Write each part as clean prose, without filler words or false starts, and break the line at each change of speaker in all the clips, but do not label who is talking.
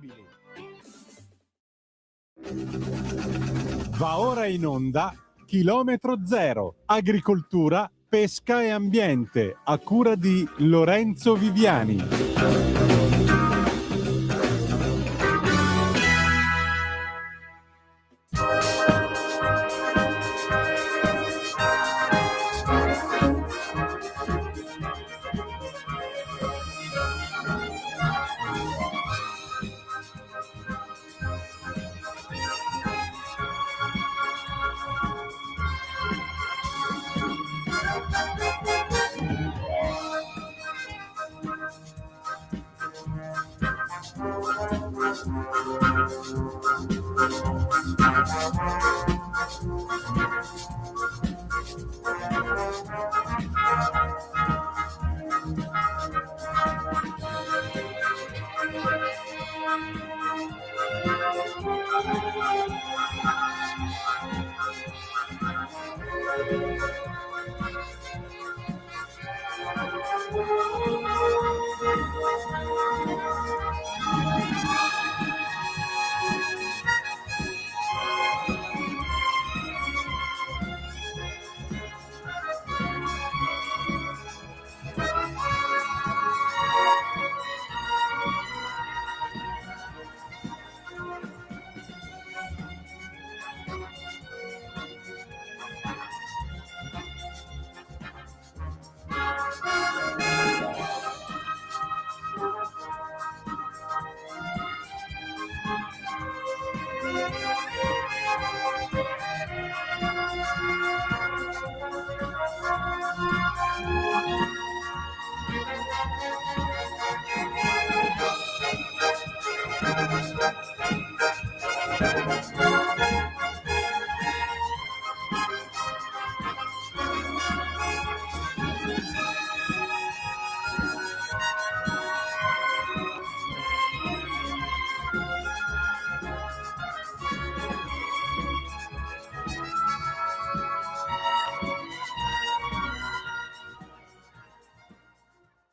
sostenibili. Va ora in onda Chilometro Zero, agricoltura, pesca e ambiente, a cura di Lorenzo Viviani.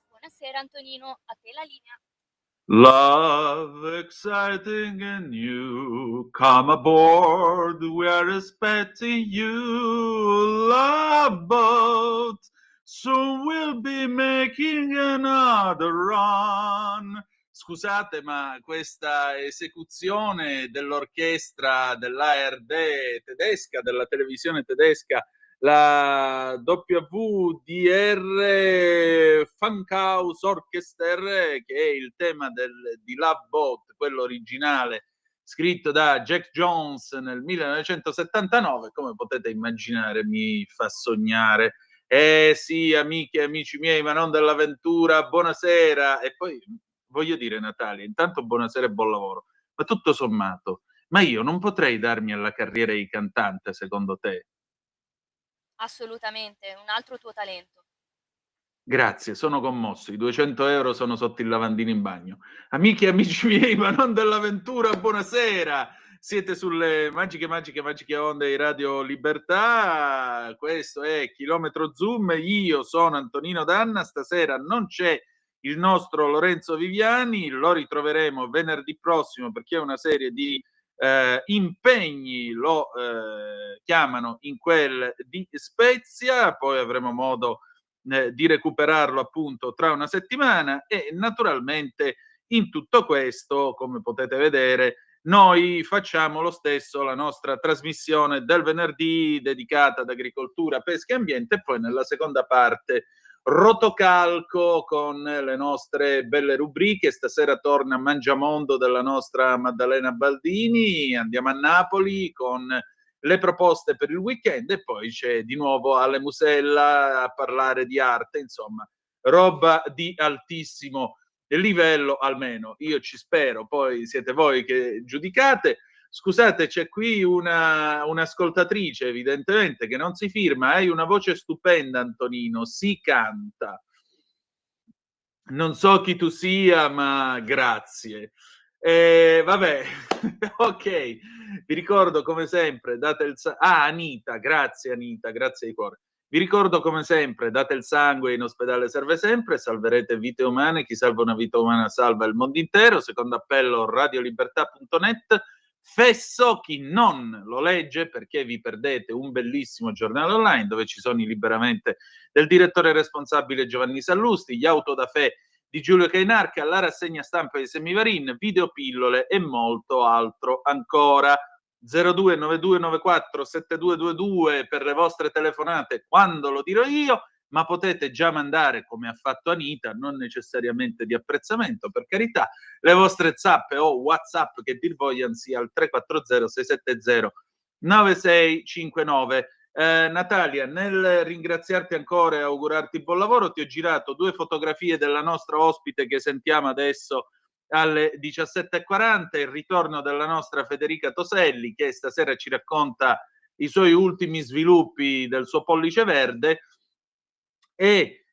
Buonasera Antonino, a te la linea.
Love, exciting and new, come aboard, we are expecting you. Love boat, soon we'll be making another run. Scusate, ma questa esecuzione dell'orchestra dell'ARD tedesca, della televisione tedesca, la WDR Funkhaus Orchester, che è il tema di Love Boat, quello originale, scritto da Jack Jones nel 1979, come potete immaginare mi fa sognare. Sì, amiche e amici miei, ma non dell'avventura, buonasera. E poi voglio dire, Natalia, intanto buonasera e buon lavoro, ma tutto sommato, ma io non potrei darmi alla carriera di cantante, secondo te?
Assolutamente, un altro tuo talento.
Grazie, sono commosso. I 200 euro sono sotto il lavandino in bagno. Amiche e amici miei, ma non dell'avventura, buonasera. Siete sulle magiche onde di Radio Libertà. Questo è Chilometro Zoom. Io sono Antonino Danna. Stasera non c'è il nostro Lorenzo Viviani. Lo ritroveremo venerdì prossimo perché è una serie di impegni, lo chiamano in quel di Spezia. Poi avremo modo di recuperarlo appunto tra una settimana e naturalmente in tutto questo, come potete vedere, noi facciamo lo stesso la nostra trasmissione del venerdì dedicata ad agricoltura, pesca e ambiente e poi nella seconda parte rotocalco con le nostre belle rubriche. Stasera torna Mangiamondo della nostra Maddalena Baldini, andiamo a Napoli con le proposte per il weekend e poi c'è di nuovo Ale Musella a parlare di arte, insomma, roba di altissimo livello, almeno io ci spero, poi siete voi che giudicate. Scusate, c'è qui un'ascoltatrice evidentemente che non si firma, hai una voce stupenda Antonino, si canta. Non so chi tu sia, ma grazie. Vabbè, ok, vi ricordo come sempre, date il Anita, grazie di cuore. Vi ricordo come sempre, date il sangue, in ospedale serve sempre, salverete vite umane, chi salva una vita umana salva il mondo intero. Secondo appello radiolibertà.net. Fesso chi non lo legge, perché vi perdete un bellissimo giornale online dove ci sono i liberamente del direttore responsabile Giovanni Sallusti, gli autodafè di Giulio Cainarca, la rassegna stampa di Semivarin, videopillole e molto altro ancora. 0292947222 per le vostre telefonate quando lo dirò io, ma potete già mandare, come ha fatto Anita, non necessariamente di apprezzamento, per carità, le vostre zappe o WhatsApp che dir vogliano sia al 340 670 9659. Natalia, nel ringraziarti ancora e augurarti buon lavoro, ti ho girato 2 fotografie della nostra ospite che sentiamo adesso alle 17:40, il ritorno della nostra Federica Toselli, che stasera ci racconta i suoi ultimi sviluppi del suo pollice verde. E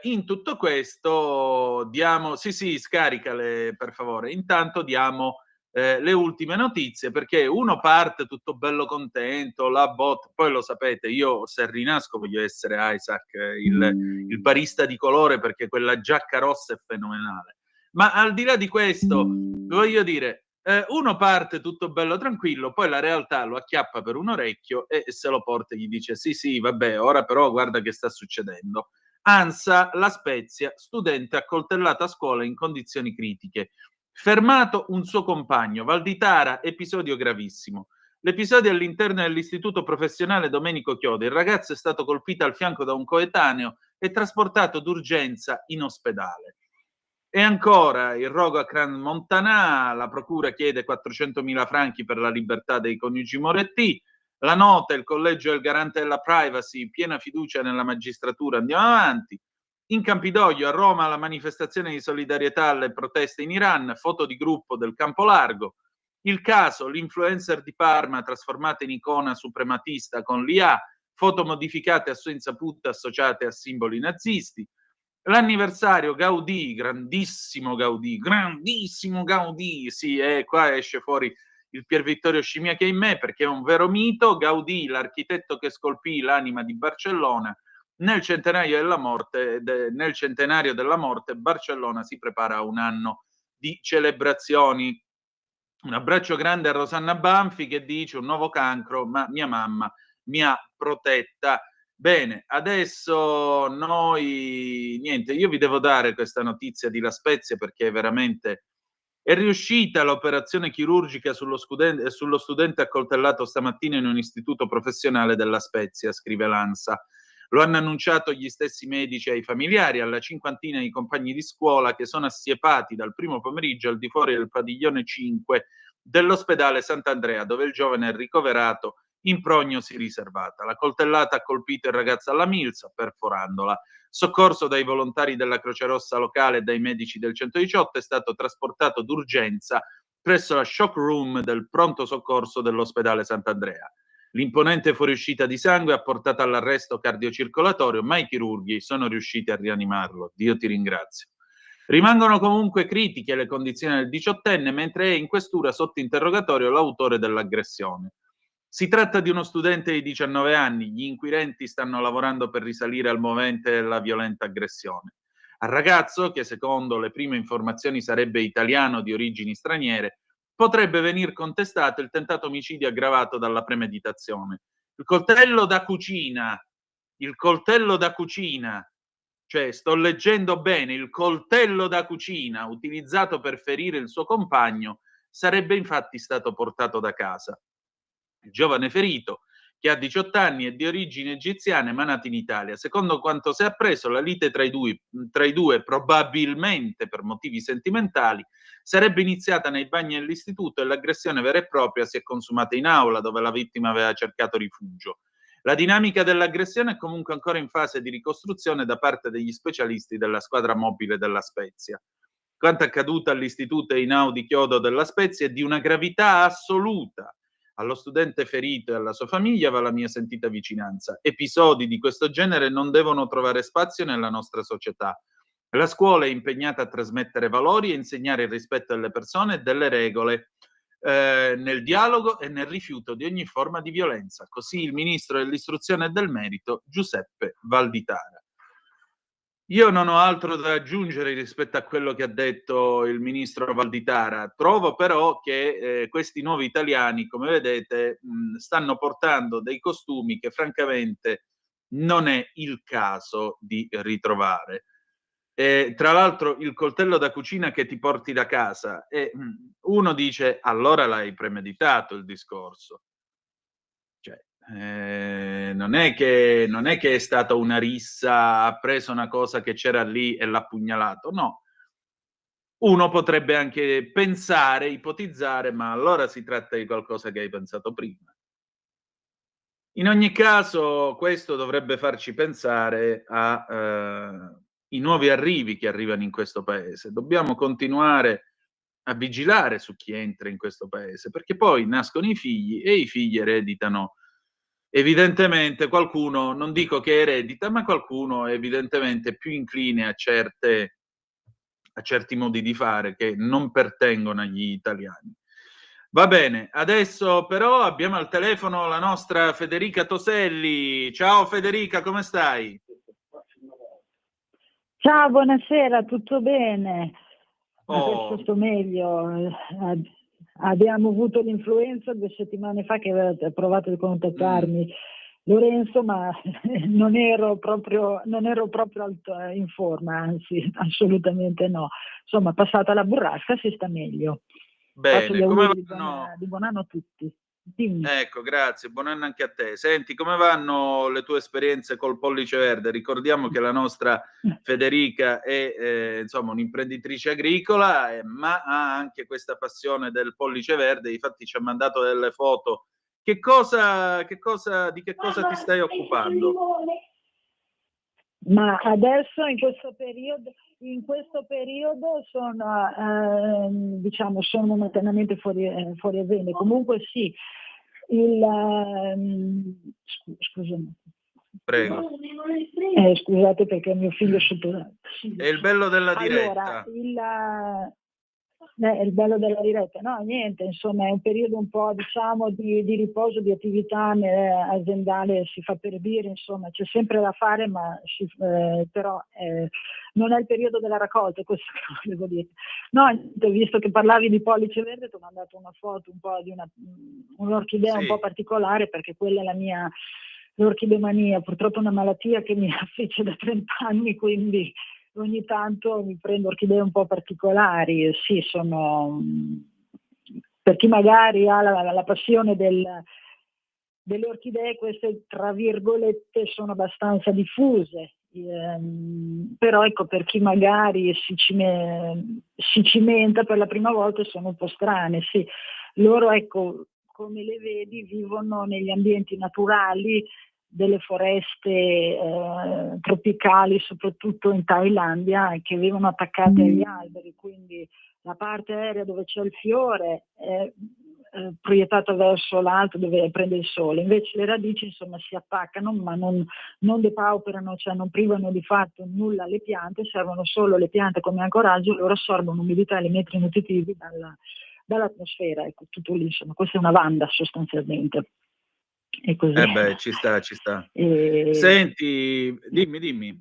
in tutto questo diamo, sì, scaricale per favore, intanto diamo le ultime notizie, perché uno parte tutto bello contento, la bot, poi lo sapete, io se rinasco voglio essere Isaac, il barista di colore, perché quella giacca rossa è fenomenale. Ma al di là di questo, voglio dire, uno parte tutto bello tranquillo, poi la realtà lo acchiappa per un orecchio e se lo porta e gli dice sì, vabbè, ora però guarda che sta succedendo. ANSA, La Spezia, studente accoltellato a scuola in condizioni critiche. Fermato un suo compagno, Valditara, episodio gravissimo. L'episodio all'interno dell'istituto professionale Domenico Chiodo. Il ragazzo è stato colpito al fianco da un coetaneo e trasportato d'urgenza in ospedale. E ancora il rogo a Cran Montanà, la procura chiede 400.000 franchi per la libertà dei coniugi Moretti. La nota, il collegio è il garante della privacy, piena fiducia nella magistratura, andiamo avanti. In Campidoglio, a Roma, la manifestazione di solidarietà alle proteste in Iran, foto di gruppo del Campo Largo. Il caso, l'influencer di Parma trasformata in icona suprematista con l'IA, foto modificate a sua insaputa associate a simboli nazisti. L'anniversario Gaudì, grandissimo Gaudì, sì, qua esce fuori il Pier Vittorio Scimia che è in me, perché è un vero mito. Gaudì, l'architetto che scolpì l'anima di Barcellona, nel centenario della morte, Barcellona si prepara a un anno di celebrazioni. Un abbraccio grande a Rosanna Banfi che dice: un nuovo cancro, ma mia mamma mi ha protetta. Bene, adesso noi, niente, io vi devo dare questa notizia di La Spezia perché veramente è riuscita l'operazione chirurgica sullo studente accoltellato stamattina in un istituto professionale della Spezia, scrive l'ANSA. Lo hanno annunciato gli stessi medici ai familiari, alla cinquantina di compagni di scuola che sono assiepati dal primo pomeriggio al di fuori del padiglione 5 dell'ospedale Sant'Andrea, dove il giovane è ricoverato in prognosi riservata. La coltellata ha colpito il ragazzo alla milza, perforandola. Soccorso dai volontari della Croce Rossa locale e dai medici del 118, è stato trasportato d'urgenza presso la shock room del pronto soccorso dell'ospedale Sant'Andrea. L'imponente fuoriuscita di sangue ha portato all'arresto cardiocircolatorio, ma i chirurghi sono riusciti a rianimarlo. Dio ti ringrazio. Rimangono comunque critiche le condizioni del 18enne, mentre è in questura sotto interrogatorio l'autore dell'aggressione. Si tratta di uno studente di 19 anni, gli inquirenti stanno lavorando per risalire al movente della violenta aggressione. Al ragazzo, che secondo le prime informazioni sarebbe italiano di origini straniere, potrebbe venir contestato il tentato omicidio aggravato dalla premeditazione. Il coltello da cucina, cioè sto leggendo bene, il coltello da cucina utilizzato per ferire il suo compagno sarebbe infatti stato portato da casa. Il giovane ferito, che ha 18 anni, è di origini egiziane ma nato in Italia. Secondo quanto si è appreso, la lite tra i due, probabilmente per motivi sentimentali, sarebbe iniziata nei bagni dell'istituto e l'aggressione vera e propria si è consumata in aula, dove la vittima aveva cercato rifugio. La dinamica dell'aggressione è comunque ancora in fase di ricostruzione da parte degli specialisti della squadra mobile della Spezia. Quanto accaduto all'istituto Einaudi Chiodo della Spezia è di una gravità assoluta. Allo studente ferito e alla sua famiglia va la mia sentita vicinanza. Episodi di questo genere non devono trovare spazio nella nostra società. La scuola è impegnata a trasmettere valori e insegnare il rispetto delle persone e delle regole. nel dialogo e nel rifiuto di ogni forma di violenza. Così il ministro dell'istruzione e del merito, Giuseppe Valditara. Io non ho altro da aggiungere rispetto a quello che ha detto il ministro Valditara. Trovo però che questi nuovi italiani, come vedete, stanno portando dei costumi che francamente non è il caso di ritrovare. Tra l'altro il coltello da cucina che ti porti da casa, e uno dice allora l'hai premeditato il discorso. Cioè, non è che è stata una rissa, ha preso una cosa che c'era lì e l'ha pugnalato, no. Uno potrebbe anche pensare, ipotizzare, ma allora si tratta di qualcosa che hai pensato prima. In ogni caso, questo dovrebbe farci pensare ai nuovi arrivi che arrivano in questo paese. Dobbiamo continuare a vigilare su chi entra in questo paese, perché poi nascono i figli e i figli ereditano. Evidentemente qualcuno, non dico che eredita, ma qualcuno è evidentemente più incline a certi modi di fare che non pertengono agli italiani. Va bene, adesso però abbiamo al telefono la nostra Federica Toselli. Ciao Federica, come stai?
Ciao, buonasera, tutto bene? Adesso
Oh,
sto meglio. Abbiamo avuto l'influenza 2 settimane fa che avete provato a contattarmi, Lorenzo, ma non ero proprio in forma, anzi, assolutamente no. Insomma, passata la burrasca si sta meglio. Faccio gli
bene, come
auguri
vanno?
di buon anno a tutti. Dimmi.
Ecco, grazie, buon anno anche a te. Senti, come vanno le tue esperienze col Pollice Verde? Ricordiamo che la nostra Federica è insomma un'imprenditrice agricola, ma ha anche questa passione del Pollice Verde. Infatti ci ha mandato delle foto. Di che cosa ti stai occupando?
Ma adesso in questo periodo sono, diciamo, sono momentaneamente fuori azienda. Comunque sì, scusami.
Prego.
Scusate perché mio figlio è sotto.
È il bello della diretta.
Allora, il bello della diretta, no, niente, insomma è un periodo un po', diciamo, di riposo, di attività aziendale, si fa per dire, insomma c'è sempre da fare, ma però non è il periodo della raccolta, questo che volevo dire. No, visto che parlavi di Pollice Verde, ti ho mandato una foto un po' di un'orchidea
Sì.
un po' particolare, perché quella è la mia l'orchidemania, purtroppo è una malattia che mi affligge da 30 anni, quindi ogni tanto mi prendo orchidee un po' particolari. Sì, sono, per chi magari ha la passione delle orchidee, queste tra virgolette sono abbastanza diffuse, però ecco, per chi magari si cimenta per la prima volta sono un po' strane. Sì. Loro, ecco, come le vedi, vivono negli ambienti naturali delle foreste tropicali, soprattutto in Thailandia, che vivono attaccate agli alberi, quindi la parte aerea dove c'è il fiore è proiettata verso l'alto dove prende il sole, invece le radici insomma si attaccano ma non depauperano, cioè non privano di fatto nulla le piante, servono solo le piante come ancoraggio, loro assorbono umidità e elementi nutritivi dall'atmosfera, ecco, tutto lì, insomma, questa è una vanda sostanzialmente. E così.
Ci sta. Senti, dimmi.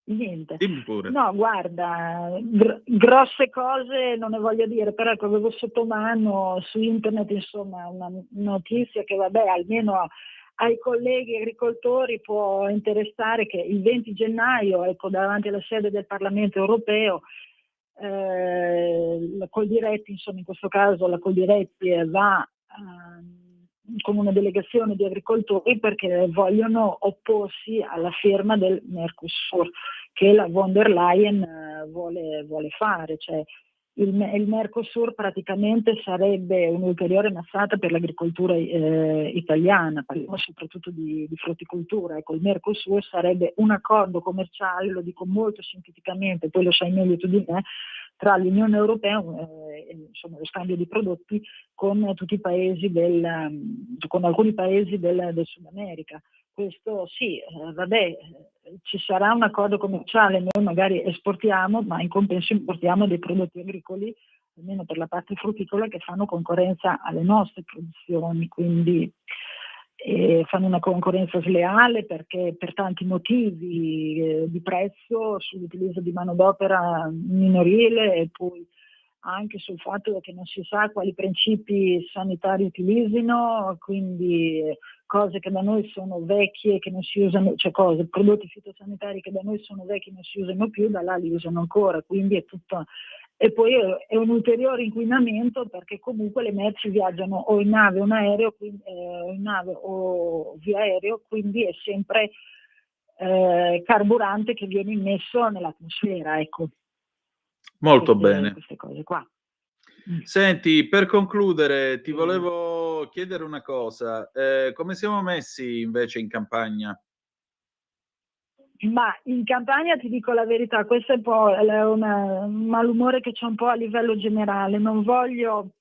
Niente.
Dimmi pure.
No, guarda, grosse cose non ne voglio dire, però ecco, avevo sotto mano su internet, insomma, una notizia che, vabbè, almeno ai colleghi agricoltori può interessare, che il 20 gennaio, ecco, davanti alla sede del Parlamento europeo, la Coldiretti, insomma, in questo caso la Coldiretti va con una delegazione di agricoltori perché vogliono opporsi alla firma del Mercosur che la von der Leyen vuole fare, cioè il Mercosur praticamente sarebbe un'ulteriore mazzata per l'agricoltura italiana, parliamo soprattutto di frutticoltura. Ecco, il Mercosur sarebbe un accordo commerciale, lo dico molto sinteticamente, poi lo sai meglio tu di me, tra l'Unione Europea, insomma, lo scambio di prodotti con tutti i paesi con alcuni paesi del Sud America. Questo sì, vabbè, ci sarà un accordo commerciale, noi magari esportiamo, ma in compenso importiamo dei prodotti agricoli almeno per la parte frutticola, che fanno concorrenza alle nostre produzioni, quindi fanno una concorrenza sleale perché per tanti motivi di prezzo, sull'utilizzo di manodopera minorile e poi anche sul fatto che non si sa quali principi sanitari utilizzino, quindi cose che da noi sono vecchie, che non si usano, cioè prodotti fitosanitari che da noi sono vecchi e non si usano più, da là li usano ancora, quindi è tutto. E poi è un ulteriore inquinamento perché comunque le merci viaggiano o in nave o in aereo, o in nave o via aereo, quindi è sempre carburante che viene immesso nell'atmosfera, ecco.
Molto bene.
Queste cose qua.
Senti, per concludere, ti volevo chiedere una cosa. Come siamo messi invece in campagna?
Ma in Campania ti dico la verità, questo è un po' un malumore che c'è un po' a livello generale, non voglio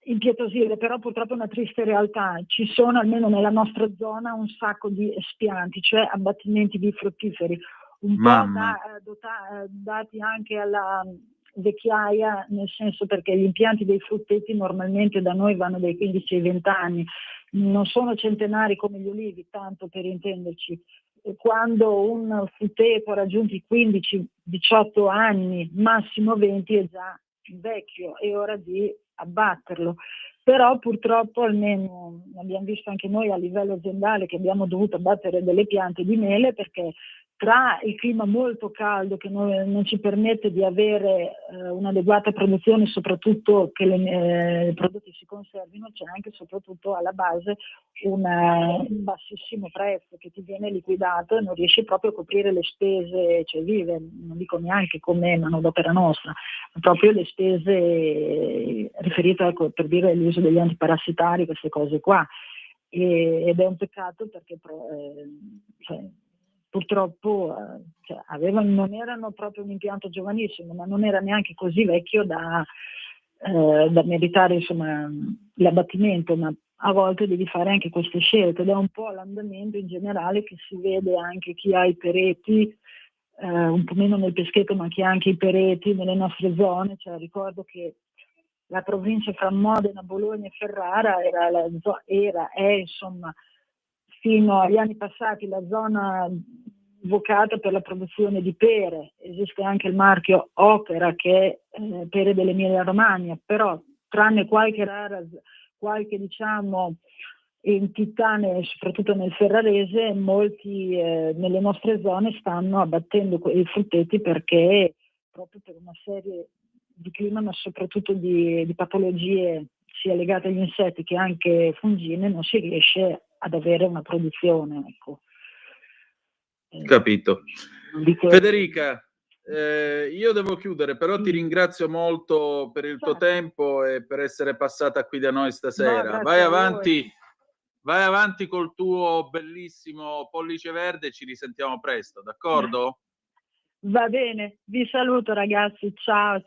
impietosire, però purtroppo è una triste realtà. Ci sono, almeno nella nostra zona, un sacco di espianti, cioè abbattimenti di fruttiferi, un po' dati anche alla vecchiaia, nel senso perché gli impianti dei frutteti normalmente da noi vanno dai 15 ai 20 anni, non sono centenari come gli ulivi, tanto per intenderci. Quando un frutteto ha raggiunto i 15-18 anni, massimo 20, è già vecchio, è ora di abbatterlo. Però purtroppo, almeno abbiamo visto anche noi a livello aziendale, che abbiamo dovuto abbattere delle piante di mele perché tra il clima molto caldo che non ci permette di avere un'adeguata produzione, soprattutto che i prodotti si conservino, c'è anche soprattutto alla base un bassissimo prezzo che ti viene liquidato e non riesci proprio a coprire le spese, cioè vive, non dico neanche come manodopera nostra, ma proprio le spese riferite, ecco, per dire l'uso degli antiparassitari, queste cose qua. Ed è un peccato perché purtroppo non erano proprio un impianto giovanissimo, ma non era neanche così vecchio da meritare, insomma, l'abbattimento, ma a volte devi fare anche queste scelte ed è un po' l'andamento in generale che si vede anche chi ha i pereti, un po' meno nel Peschetto, ma chi ha anche i pereti nelle nostre zone. Cioè, ricordo che la provincia fra Modena, Bologna e Ferrara è insomma fino agli anni passati la zona vocata per la produzione di pere. Esiste anche il marchio Opera che è pere dell'Emilia Romagna, però tranne qualche diciamo entità, soprattutto nel ferrarese, molti nelle nostre zone stanno abbattendo i frutteti perché proprio per una serie di clima, ma soprattutto di patologie sia legate agli insetti che anche fungine, non si riesce ad avere una produzione, ecco.
Capito. Federica, io devo chiudere, però ti ringrazio molto per il tuo tempo e per essere passata qui da noi stasera. Vai avanti col tuo bellissimo pollice verde, ci risentiamo presto, d'accordo?
Va bene, vi saluto ragazzi, ciao.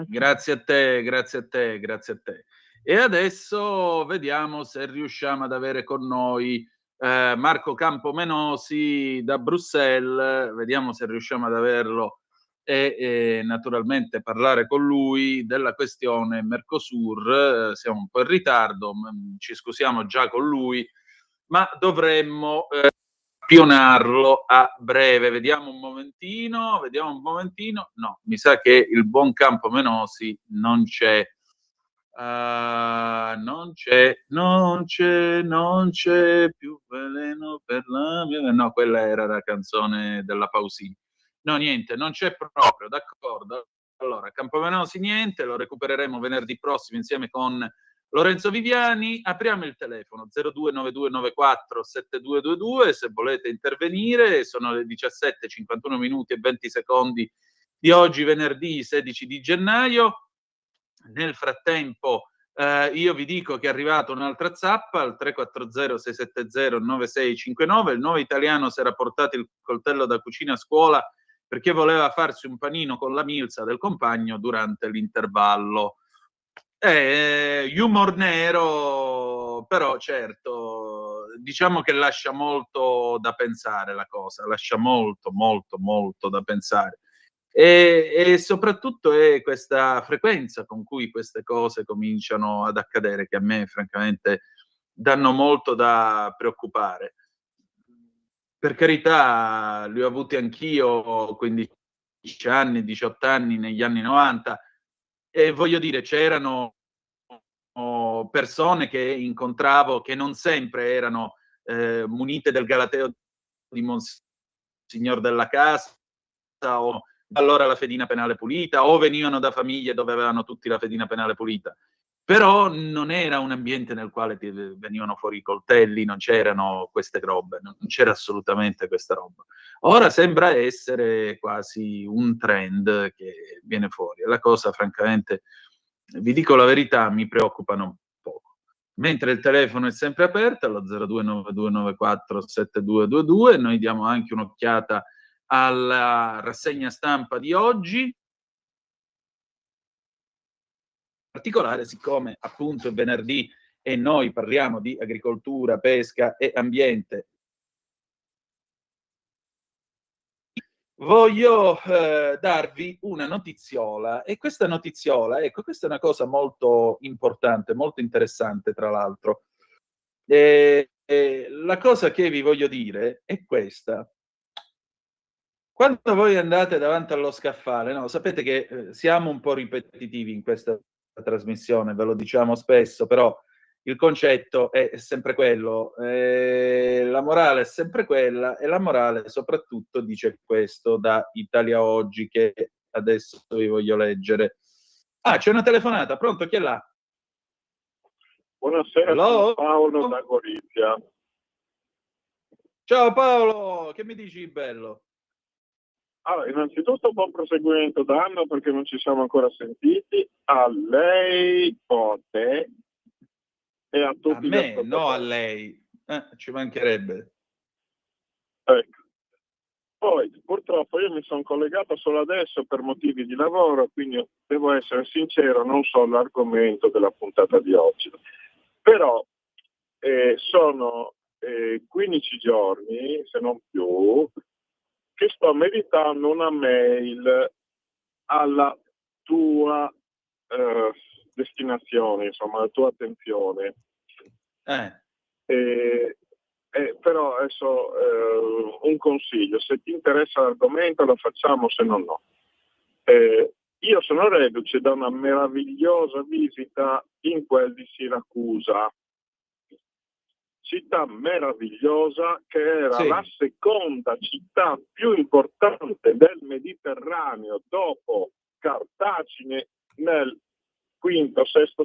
Grazie a te, grazie a te, grazie a te. E adesso vediamo se riusciamo ad avere con noi Marco Campomenosi da Bruxelles, vediamo se riusciamo ad averlo e naturalmente parlare con lui della questione Mercosur. Siamo un po' in ritardo, ci scusiamo già con lui, ma dovremmo spionarlo a breve. Vediamo un momentino. No, mi sa che il buon Campomenosi non c'è. Non c'è più veleno per la mia. No, quella era la canzone della Pausini. No, niente, non c'è proprio, d'accordo. Allora, Campomenosi niente, lo recupereremo venerdì prossimo insieme con Lorenzo Viviani. Apriamo il telefono 0292947222 se volete intervenire. Sono le 17:51 minuti e 20 secondi di oggi, venerdì 16 di gennaio. Nel frattempo io vi dico che è arrivata un'altra zappa al 340-670-9659. Il nuovo italiano si era portato il coltello da cucina a scuola perché voleva farsi un panino con la milza del compagno durante l'intervallo. Humor nero, però certo, diciamo che lascia molto da pensare la cosa, lascia molto da pensare. E soprattutto è questa frequenza con cui queste cose cominciano ad accadere che a me francamente danno molto da preoccupare. Per carità, li ho avuti anch'io 15 anni, 18 anni negli anni 90 e voglio dire, c'erano persone che incontravo che non sempre erano munite del galateo di Monsignor della Casa o allora la fedina penale pulita, o venivano da famiglie dove avevano tutti la fedina penale pulita. Però non era un ambiente nel quale ti venivano fuori i coltelli, non c'erano queste robe, non c'era assolutamente questa roba. Ora sembra essere quasi un trend che viene fuori. E la cosa, francamente, vi dico la verità, mi preoccupano un poco. Mentre il telefono è sempre aperto, allo 0292947222, noi diamo anche un'occhiata alla rassegna stampa di oggi, in particolare siccome appunto è venerdì e noi parliamo di agricoltura, pesca e ambiente. Voglio darvi una notiziola, e questa notiziola, ecco, questa è una cosa molto importante, molto interessante tra l'altro. La cosa che vi voglio dire è questa. Quando voi andate davanti allo scaffale, no, sapete che siamo un po' ripetitivi in questa trasmissione, ve lo diciamo spesso, però il concetto è sempre quello, la morale è sempre quella, e la morale soprattutto dice questo da Italia Oggi, che adesso vi voglio leggere. Ah, c'è una telefonata, pronto? Chi è là?
Buonasera, sono Paolo da Gorizia.
Ciao Paolo, che mi dici bello?
Allora, innanzitutto buon proseguimento d'anno, perché non ci siamo ancora sentiti, a lei o a te e a tutti
a
gli
me,
ascoltatori.
no a lei, ci mancherebbe.
Ecco. Poi purtroppo io mi sono collegato solo adesso per motivi di lavoro, quindi devo essere sincero, non so l'argomento della puntata di oggi, però sono 15 giorni, se non più, che sto meditando una mail alla tua destinazione, insomma, alla tua attenzione. Però adesso un consiglio: se ti interessa l'argomento lo facciamo, se no no. Io sono reduce da una meravigliosa visita in quel di Siracusa, città meravigliosa che era
Sì.
la seconda città più importante del Mediterraneo dopo Cartagine nel V-VI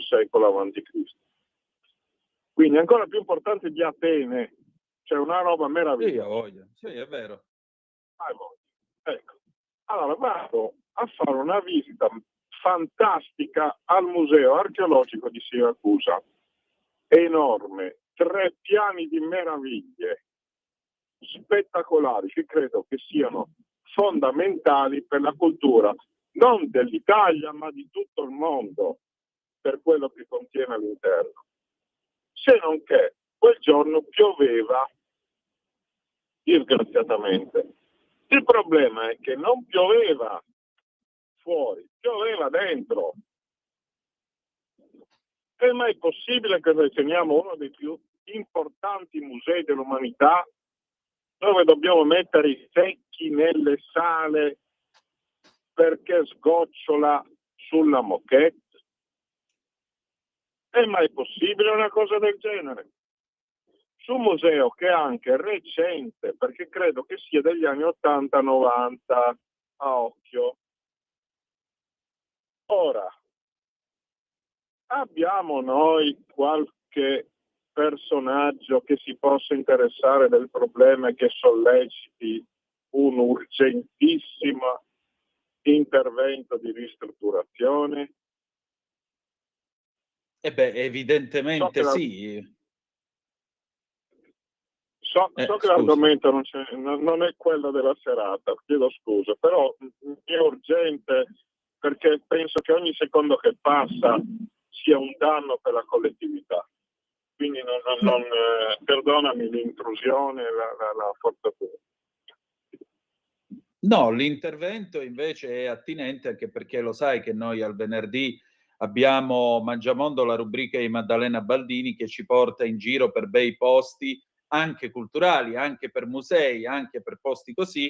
secolo a.C. Quindi ancora più importante di Atene, cioè una roba meravigliosa.
Sì, è vero.
Ecco. Allora vado a fare una visita fantastica al Museo Archeologico di Siracusa, enorme, 3 piani di meraviglie spettacolari che credo che siano fondamentali per la cultura non dell'Italia ma di tutto il mondo, per quello che contiene all'interno. Se non che quel giorno pioveva disgraziatamente. Il problema è che non pioveva fuori, pioveva dentro. È mai possibile che noi teniamo uno dei più importanti musei dell'umanità, dove dobbiamo mettere i secchi nelle sale perché sgocciola sulla moquette? È mai possibile una cosa del genere? Su un museo che è anche recente, perché credo che sia degli anni 80-90, a occhio. Ora, abbiamo noi qualche personaggio che si possa interessare del problema e che solleciti un urgentissimo intervento di ristrutturazione?
Evidentemente sì.
So che l'argomento non è quello della serata, chiedo scusa, però è urgente perché penso che ogni secondo che passa sia un danno per la collettività. Quindi perdonami l'intrusione, la forzatura.
No, l'intervento invece è attinente, anche perché lo sai che noi al venerdì abbiamo Mangiamondo, la rubrica di Maddalena Baldini, che ci porta in giro per bei posti, anche culturali, anche per musei, anche per posti così,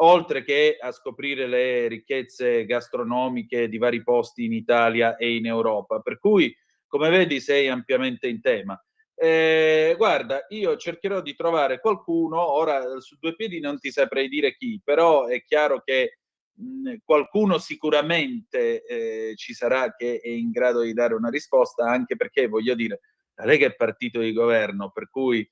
oltre che a scoprire le ricchezze gastronomiche di vari posti in Italia e in Europa. Per cui, come vedi, sei ampiamente in tema. Guarda, io cercherò di trovare qualcuno, ora su due piedi non ti saprei dire chi, però è chiaro che qualcuno sicuramente ci sarà che è in grado di dare una risposta, anche perché, voglio dire, la Lega è partito di governo, per cui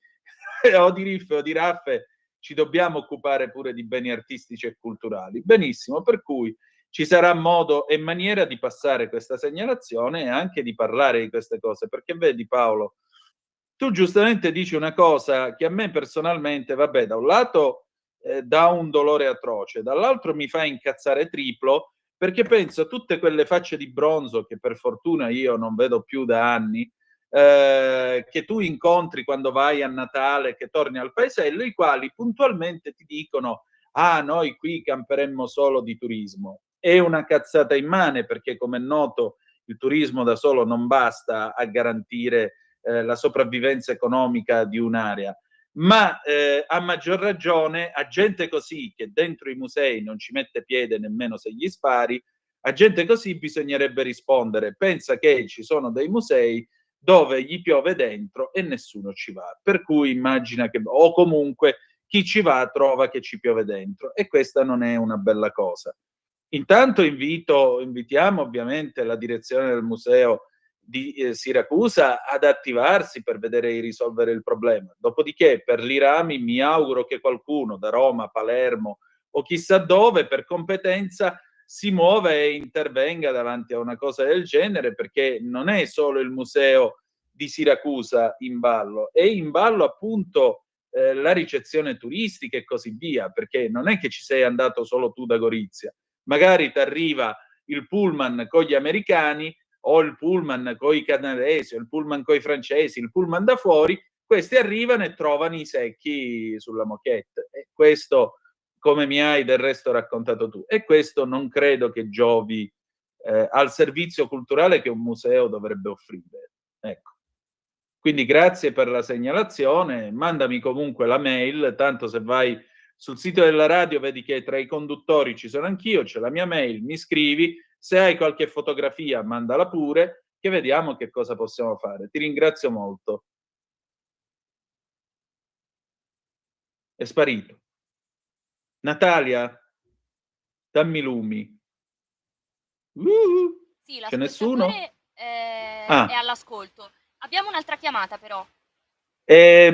o di riffe o di raffe ci dobbiamo occupare pure di beni artistici e culturali. Benissimo, per cui ci sarà modo e maniera di passare questa segnalazione e anche di parlare di queste cose, perché vedi Paolo, tu giustamente dici una cosa che a me personalmente, vabbè, da un lato dà un dolore atroce, dall'altro mi fa incazzare triplo, perché penso a tutte quelle facce di bronzo che per fortuna io non vedo più da anni, che tu incontri quando vai a Natale, che torni al paesello, i quali puntualmente ti dicono: ah, noi qui camperemmo solo di turismo. È una cazzata immane, perché come è noto il turismo da solo non basta a garantire la sopravvivenza economica di un'area, ma a maggior ragione a gente così, che dentro i musei non ci mette piede nemmeno se gli spari, a gente così bisognerebbe rispondere: pensa che ci sono dei musei dove gli piove dentro e nessuno ci va, per cui immagina che, o comunque chi ci va trova che ci piove dentro, e questa non è una bella cosa. Intanto invitiamo ovviamente la direzione del museo di Siracusa ad attivarsi per vedere di risolvere il problema. Dopodiché, per l'IRAMI mi auguro che qualcuno da Roma, Palermo o chissà dove, per competenza, si muova e intervenga davanti a una cosa del genere, perché non è solo il museo di Siracusa in ballo, è in ballo appunto la ricezione turistica e così via, perché non è che ci sei andato solo tu da Gorizia, magari ti arriva il pullman con gli americani o il pullman con i canadesi, o il pullman con i francesi, il pullman da fuori, questi arrivano e trovano i secchi sulla moquette. E questo, come mi hai del resto raccontato tu, e questo non credo che giovi al servizio culturale che un museo dovrebbe offrire. Ecco. Quindi grazie per la segnalazione, mandami comunque la mail, tanto se vai sul sito della radio vedi che tra i conduttori ci sono anch'io, c'è la mia mail, mi scrivi, se hai qualche fotografia mandala pure, che vediamo che cosa possiamo fare. Ti ringrazio molto. È sparito. Natalia, dammi lumi.
Sì,
C'è nessuno?
l'ascoltatore è
Ah,
all'ascolto. Abbiamo un'altra chiamata però.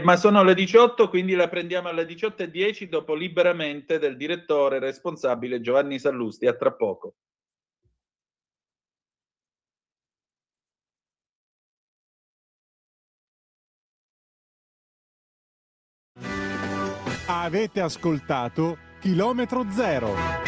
ma sono le 18, quindi la prendiamo alle 18:10 dopo Liberamente del direttore responsabile Giovanni Sallusti. A tra poco.
Avete ascoltato Chilometro Zero.